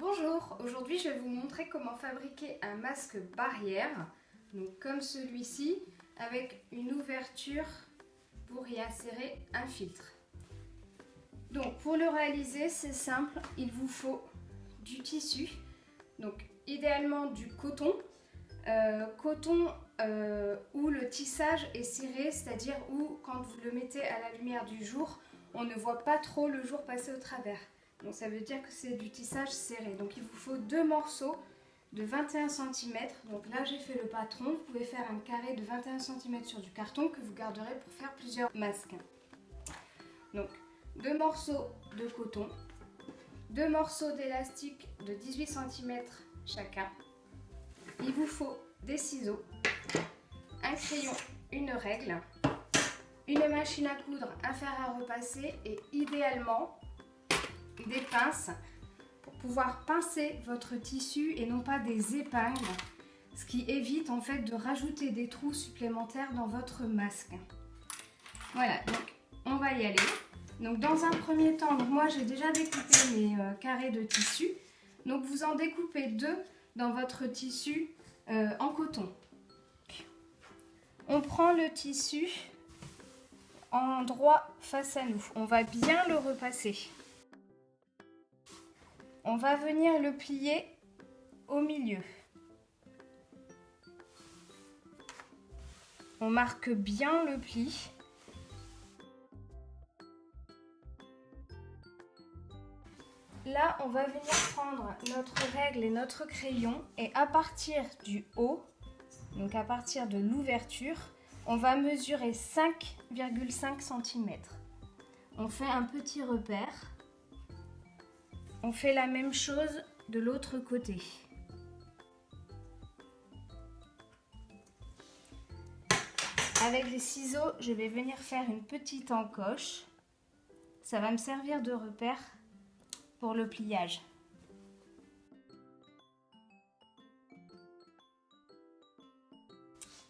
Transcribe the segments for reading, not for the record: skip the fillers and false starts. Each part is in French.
Bonjour, aujourd'hui je vais vous montrer comment fabriquer un masque barrière, donc comme celui-ci, avec une ouverture pour y insérer un filtre. Donc pour le réaliser, c'est simple, il vous faut du tissu, donc idéalement du coton, où le tissage est ciré, c'est-à-dire où quand vous le mettez à la lumière du jour, on ne voit pas trop le jour passer au travers. Donc ça veut dire que c'est du tissage serré. Donc il vous faut 2 morceaux de 21 cm. Donc là j'ai fait le patron. Vous pouvez faire un carré de 21 cm sur du carton que vous garderez pour faire plusieurs masques. Donc 2 morceaux de coton, 2 morceaux d'élastique de 18 cm chacun. Il vous faut des ciseaux, un crayon, une règle, une machine à coudre, un fer à repasser et idéalement des pinces pour pouvoir pincer votre tissu et non pas des épingles, ce qui évite en fait de rajouter des trous supplémentaires dans votre masque. Voilà, donc on va y aller. Donc dans un premier temps, moi j'ai déjà découpé mes carrés de tissu, donc vous en découpez 2 dans votre tissu en coton. On prend le tissu en droit face à nous, on va bien le repasser. On va venir le plier au milieu. On marque bien le pli. Là, on va venir prendre notre règle et notre crayon et à partir du haut, donc à partir de l'ouverture, on va mesurer 5,5 cm. On fait un petit repère. On fait la même chose de l'autre côté. Avec les ciseaux, je vais venir faire une petite encoche. Ça va me servir de repère pour le pliage.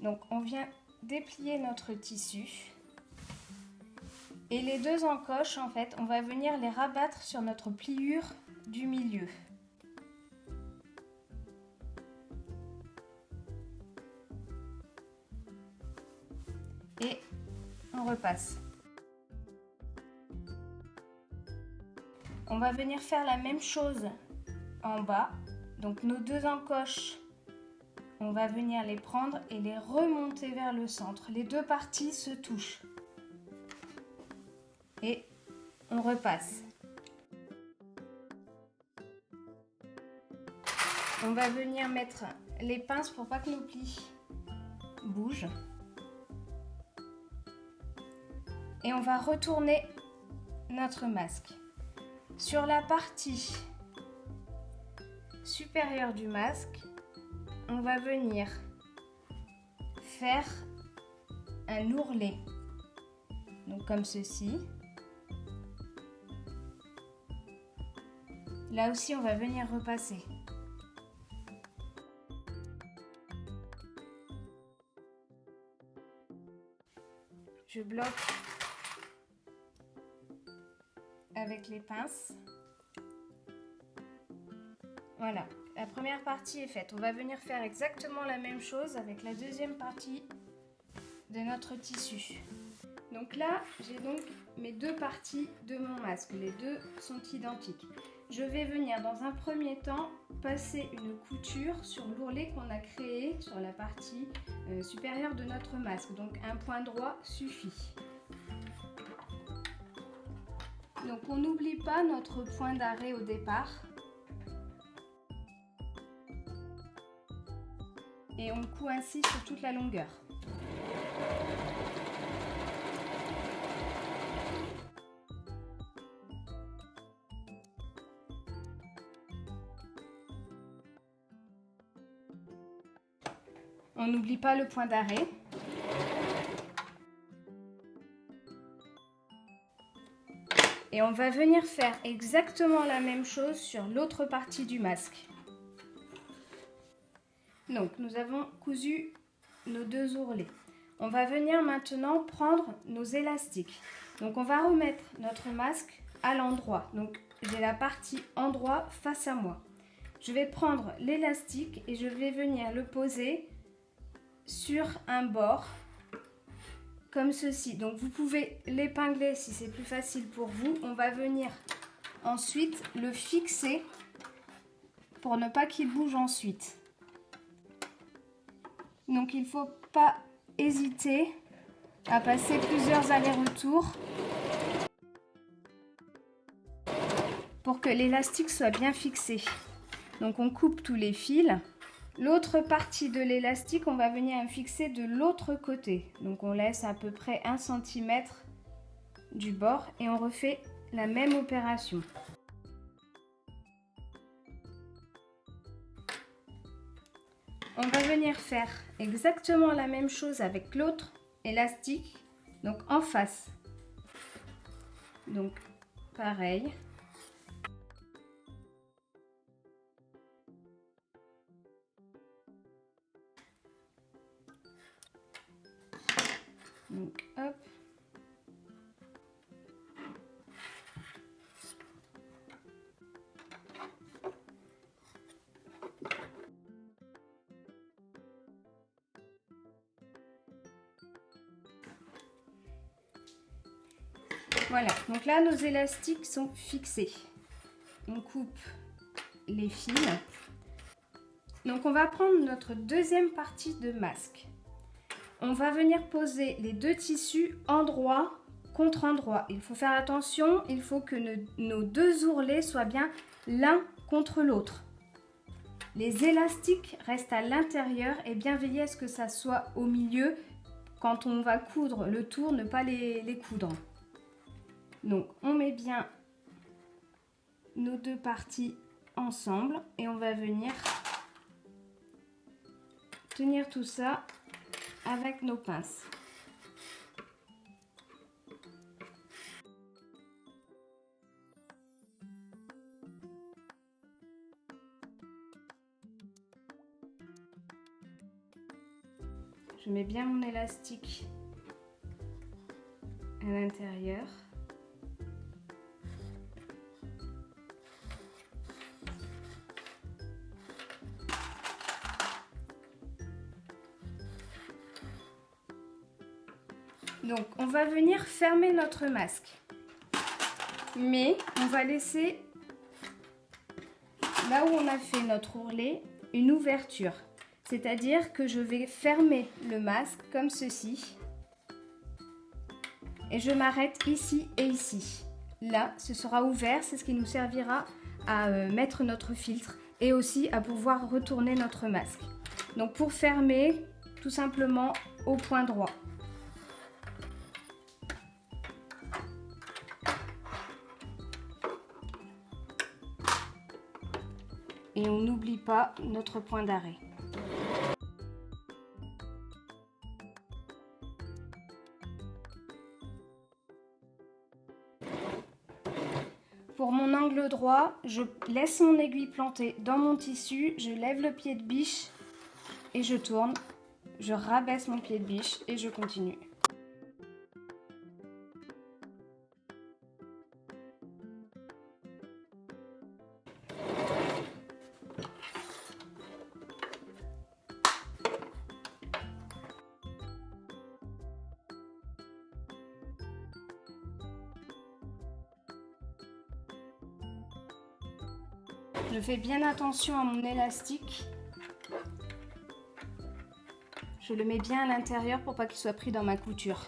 Donc on vient déplier notre tissu. Et les 2 encoches, en fait, on va venir les rabattre sur notre pliure du milieu. Et on repasse. On va venir faire la même chose en bas. Donc nos 2 encoches, on va venir les prendre et les remonter vers le centre. Les 2 parties se touchent. Et on repasse. On va venir mettre les pinces pour pas que nos plis bougent. Et on va retourner notre masque. Sur la partie supérieure du masque, on va venir faire un ourlet. Donc comme ceci. Là aussi, on va venir repasser. Je bloque avec les pinces. Voilà, la première partie est faite. On va venir faire exactement la même chose avec la deuxième partie de notre tissu. Donc là, j'ai donc mes 2 parties de mon masque. Les 2 sont identiques. Je vais venir dans un premier temps passer une couture sur l'ourlet qu'on a créé sur la partie supérieure de notre masque. Donc un point droit suffit. Donc on n'oublie pas notre point d'arrêt au départ. Et on coud ainsi sur toute la longueur. On n'oublie pas le point d'arrêt. Et on va venir faire exactement la même chose sur l'autre partie du masque. Donc nous avons cousu nos 2 ourlets. On va venir maintenant prendre nos élastiques. Donc on va remettre notre masque à l'endroit. Donc j'ai la partie endroit face à moi. je vais prendre l'élastique et je vais venir le poser sur un bord comme ceci. Donc vous pouvez l'épingler si c'est plus facile pour vous. On va venir ensuite le fixer pour ne pas qu'il bouge ensuite. Donc il ne faut pas hésiter à passer plusieurs allers-retours pour que l'élastique soit bien fixé. Donc on coupe tous les fils. L'autre partie de l'élastique, on va venir la fixer de l'autre côté. Donc on laisse à peu près 1 cm du bord et on refait la même opération. On va venir faire exactement la même chose avec l'autre élastique, donc en face. Donc pareil. Donc hop. Voilà, donc là nos élastiques sont fixés. On coupe les fils. Donc on va prendre notre deuxième partie de masque. On va venir poser les deux tissus endroit contre endroit. Il faut faire attention, il faut que nos deux ourlets soient bien l'un contre l'autre. Les élastiques restent à l'intérieur et bien veiller à ce que ça soit au milieu. Quand on va coudre le tour, ne pas les coudre. Donc on met bien nos deux parties ensemble et on va venir tenir tout ça avec nos pinces. Je mets bien mon élastique à l'intérieur. Donc on va venir fermer notre masque, mais on va laisser là où on a fait notre ourlet une ouverture, c'est-à-dire que je vais fermer le masque comme ceci et je m'arrête ici et ici. Là ce sera ouvert, c'est ce qui nous servira à mettre notre filtre et aussi à pouvoir retourner notre masque. Donc pour fermer, tout simplement au point droit. Et on n'oublie pas notre point d'arrêt. Pour mon angle droit, je laisse mon aiguille plantée dans mon tissu, je lève le pied de biche et je tourne. Je rabaisse mon pied de biche et je continue. Je fais bien attention à mon élastique. Je le mets bien à l'intérieur pour pas qu'il soit pris dans ma couture.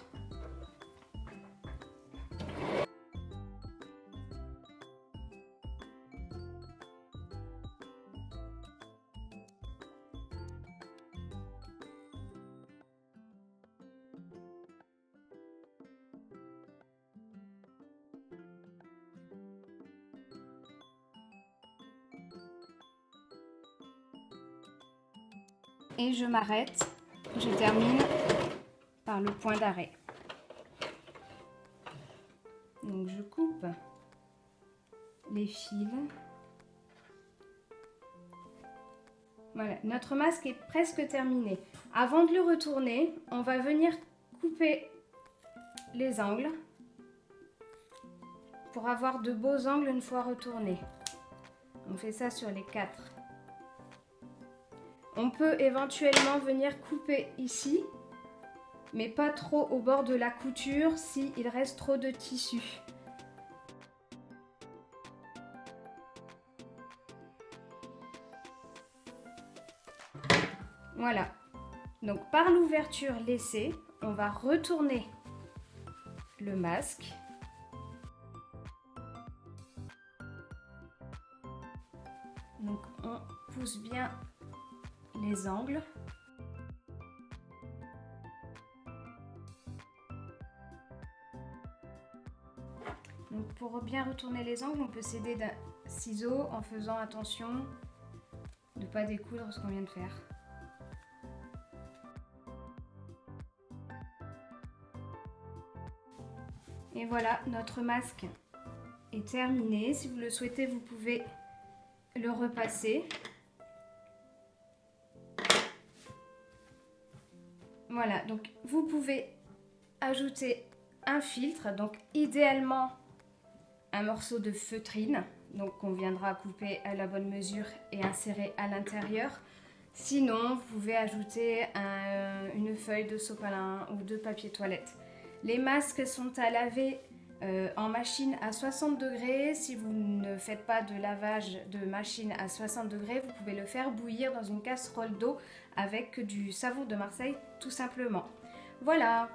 Et je m'arrête, je termine par le point d'arrêt. Donc je coupe les fils. Voilà, notre masque est presque terminé. Avant de le retourner, on va venir couper les angles pour avoir de beaux angles une fois retourné. On fait ça sur les 4 On peut éventuellement venir couper ici, mais pas trop au bord de la couture s'il reste trop de tissu. Voilà. Donc par l'ouverture laissée, on va retourner le masque. Donc on pousse bien les angles. Donc pour bien retourner les angles, on peut s'aider d'un ciseau en faisant attention de ne pas découdre ce qu'on vient de faire. Et voilà, notre masque est terminé. Si vous le souhaitez, vous pouvez le repasser. Voilà, donc vous pouvez ajouter un filtre, donc idéalement un morceau de feutrine, donc qu'on viendra couper à la bonne mesure et insérer à l'intérieur. Sinon, vous pouvez ajouter une feuille de sopalin ou de papier toilette. Les masques sont à laver en machine à 60 degrés. Si vous ne faites pas de lavage de machine à 60 degrés, vous pouvez le faire bouillir dans une casserole d'eau avec du savon de Marseille tout simplement. Voilà.